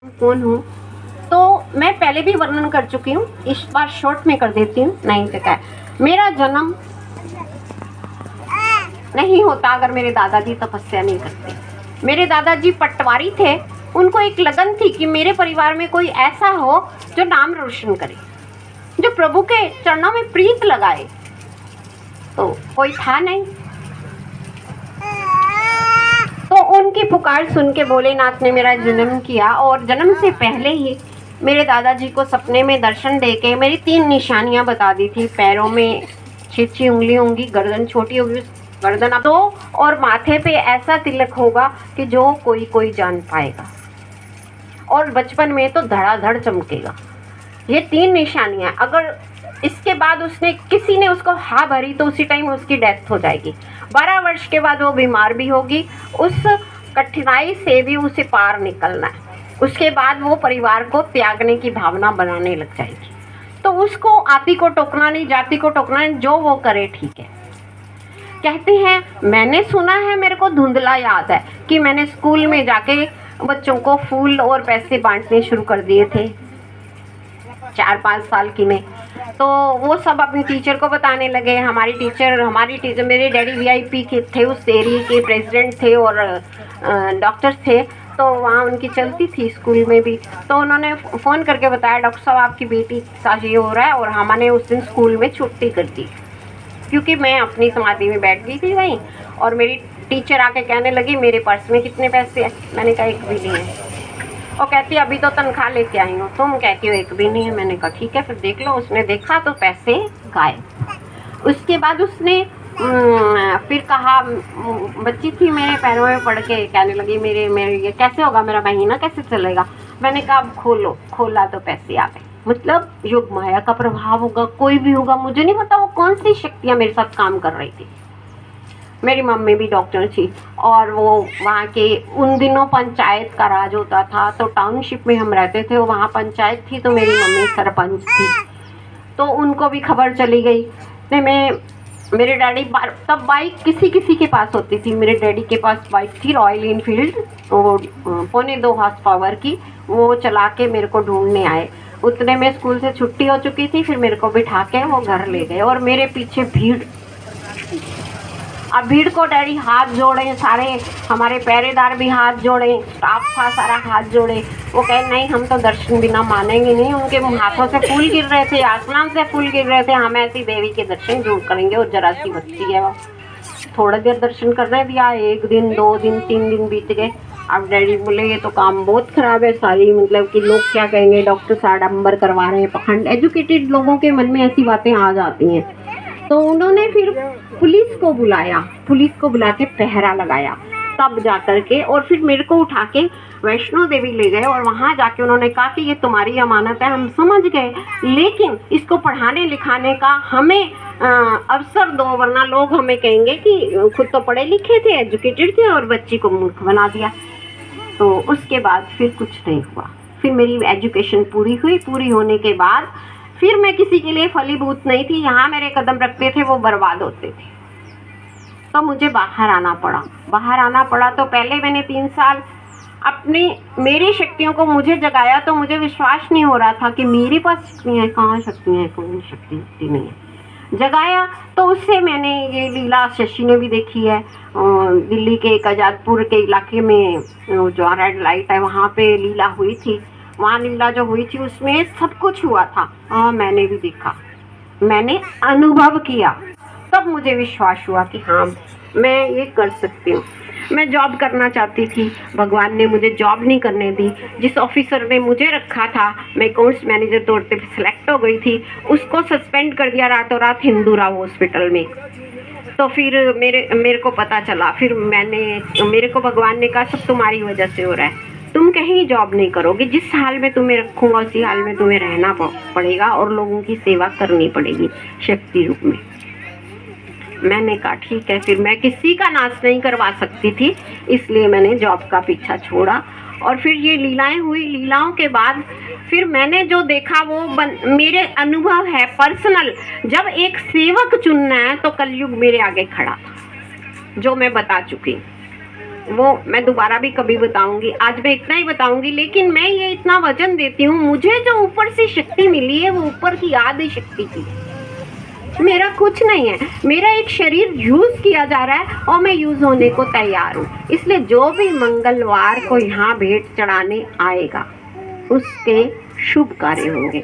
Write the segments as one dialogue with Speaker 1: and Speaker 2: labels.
Speaker 1: कौन हूँ, तो मैं पहले भी वर्णन कर चुकी हूँ, इस बार शॉर्ट में कर देती हूँ। नहीं तो क्या, मेरा जन्म नहीं होता अगर मेरे दादाजी तपस्या नहीं करते। मेरे दादाजी पटवारी थे, उनको एक लगन थी कि मेरे परिवार में कोई ऐसा हो जो नाम रोशन करे, जो प्रभु के चरणों में प्रीत लगाए। तो कोई था नहीं, तो उनकी पुकार सुन के भोलेनाथ ने मेरा जन्म किया। और जन्म से पहले ही मेरे दादाजी को सपने में दर्शन देके मेरी 3 निशानियां बता दी थी। पैरों में 6 उंगली होंगी, गर्दन छोटी होगी, गर्दन अब 2, और माथे पे ऐसा तिलक होगा कि जो कोई जान पाएगा, और बचपन में तो धड़ाधड़ चमकेगा। ये 3 निशानियां, अगर इसके बाद किसी ने उसको हाँ भरी तो उसी टाइम उसकी डेथ हो जाएगी। 12 वर्ष के बाद वो बीमार भी होगी, उस कठिनाई से भी उसे पार निकलना है। उसके बाद वो परिवार को त्यागने की भावना बनाने लग जाएगी। तो उसको आती को टोकना नहीं, जाति को टोकना नहीं, जो वो करे ठीक है। कहते हैं, मैंने सुना है, मेरे को धुंधला याद है कि मैंने स्कूल में जाके बच्चों को फूल और पैसे बांटने शुरू कर दिए थे 4-5 साल की में। तो वो सब अपनी टीचर को बताने लगे। हमारी टीचर मेरे डैडी वीआईपी के थे, उस एरिया के प्रेसिडेंट थे और डॉक्टर थे, तो वहाँ उनकी चलती थी स्कूल में भी। तो उन्होंने फ़ोन करके बताया, डॉक्टर साहब आपकी बेटी का ये हो रहा है। और हमने उस दिन स्कूल में छुट्टी कर दी, क्योंकि मैं अपनी समाधि में बैठ गई थी वहीं। और मेरी टीचर आके कहने लगी, मेरे पर्स में कितने पैसे हैं? मैंने कहा 1 भी नहीं है। और कहती, अभी तो तनख्वाह लेके आई हूँ। तुम कहती हो 1 भी नहीं है। मैंने कहा ठीक है, फिर देख लो। उसने देखा तो पैसे गायब। उसके बाद उसने फिर कहा, बच्ची थी मेरे पैरों में पड़ के कहने लगी, मेरे ये कैसे होगा, मेरा महीना कैसे चलेगा? मैंने कहा अब खोलो। खोला तो पैसे आ गए। मतलब योग माया का प्रभाव होगा, कोई भी होगा, मुझे नहीं पता वो कौन सी शक्तियाँ मेरे साथ काम कर रही थी। मेरी मम्मी भी डॉक्टर थी, और वो वहाँ के उन दिनों पंचायत का राज होता था। तो टाउनशिप में हम रहते थे, वहाँ पंचायत थी, तो मेरी मम्मी सरपंच थी। तो उनको भी खबर चली गई। मेरे डैडी तब बाइक किसी के पास होती थी। मेरे डैडी के पास बाइक थी रॉयल इनफील्ड, वो 2.25 हॉर्स पावर की। वो चला के मेरे को ढूंढने आए। उतने में स्कूल से छुट्टी हो चुकी थी। फिर मेरे को बिठा के वो घर ले गए, और मेरे पीछे भीड़। अब भीड़ को डैडी हाथ जोड़े, सारे हमारे पहरेदार भी हाथ जोड़े, स्टाफ था सारा हाथ जोड़े। वो कहे, नहीं हम तो दर्शन बिना मानेंगे नहीं। उनके हाथों से फूल गिर रहे थे, आसमान से फूल गिर रहे थे। हम ऐसी देवी के दर्शन जरूर करेंगे। और जरा सी बच्ची है वो, थोड़ा देर दर्शन करने दिया। 1 दिन 2 दिन 3 दिन बीत गए। अब डैडी बोले, ये तो काम बहुत खराब है। सारी मतलब कि लोग क्या कहेंगे, डॉक्टर साड़ंबर करवा रहे हैं, पखंड। एजुकेटेड लोगों के मन में ऐसी बातें आ जाती हैं। तो उन्होंने फिर पुलिस को बुला के पहरा लगाया, तब जा कर के। और फिर मेरे को उठा के वैष्णो देवी ले गए, और वहाँ जाके उन्होंने कहा कि ये तुम्हारी अमानत है। हम समझ गए, लेकिन इसको पढ़ाने लिखाने का हमें अवसर दो, वरना लोग हमें कहेंगे कि खुद तो पढ़े लिखे थे, एजुकेटेड थे, और बच्ची को मूर्ख बना दिया। तो उसके बाद फिर कुछ नहीं हुआ। फिर मेरी एजुकेशन पूरी हुई। पूरी होने के बाद फिर मैं किसी के लिए फलीभूत नहीं थी। यहाँ मेरे कदम रखते थे वो बर्बाद होते थे। तो मुझे बाहर आना पड़ा। तो पहले मैंने 3 साल मेरी शक्तियों को मुझे जगाया। तो मुझे विश्वास नहीं हो रहा था कि मेरे पास शक्तियाँ हैं। कहाँ शक्तियाँ हैं? कोई शक्ति नहीं है। जगाया तो उससे मैंने ये लीला शशि ने भी देखी है। दिल्ली के एक आजादपुर के इलाके में जो रेड लाइट है, वहाँ पे लीला हुई थी। वहाँ लीला जो हुई थी उसमें सब कुछ हुआ था। मैंने भी देखा, मैंने अनुभव किया। तब मुझे विश्वास हुआ कि हाँ, मैं ये कर सकती हूँ। मैं जॉब करना चाहती थी, भगवान ने मुझे जॉब नहीं करने दी। जिस ऑफिसर ने मुझे रखा था, मैं अकाउंट्स मैनेजर तौर पे सिलेक्ट हो गई थी, उसको सस्पेंड कर दिया रातों रात हिंदूराव हॉस्पिटल में। तो फिर मेरे को पता चला। फिर मेरे को भगवान ने कहा, सब तुम्हारी वजह से हो रहा है। तुम कहीं जॉब नहीं करोगे, जिस हाल में तुम्हें रखूँगा उसी हाल में तुम्हें रहना पड़ेगा, और लोगों की सेवा करनी पड़ेगी शक्ति रूप में। मैंने कहा ठीक है। फिर मैं किसी का नाश नहीं करवा सकती थी, इसलिए मैंने जॉब का पीछा छोड़ा। और फिर ये लीलाएं हुई। लीलाओं के बाद फिर मैंने जो देखा वो मेरे अनुभव है पर्सनल। जब एक सेवक चुनना है तो कलयुग मेरे आगे खड़ा था, जो मैं बता चुकी। वो मैं दोबारा भी कभी बताऊंगी। आज मैं इतना ही बताऊंगी, लेकिन मैं ये इतना वचन देती हूँ, मुझे जो ऊपर से शक्ति मिली है वो ऊपर की आदि शक्ति की, मेरा कुछ नहीं है। मेरा एक शरीर यूज किया जा रहा है और मैं यूज होने को तैयार हूँ। इसलिए जो भी मंगलवार को यहाँ भेंट चढ़ाने आएगा उसके शुभ कार्य होंगे,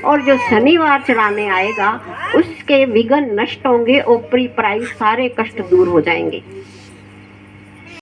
Speaker 1: और जो शनिवार चढ़ाने आएगा उसके विघ्न नष्ट होंगे और प्री प्राइज सारे कष्ट दूर हो जाएंगे।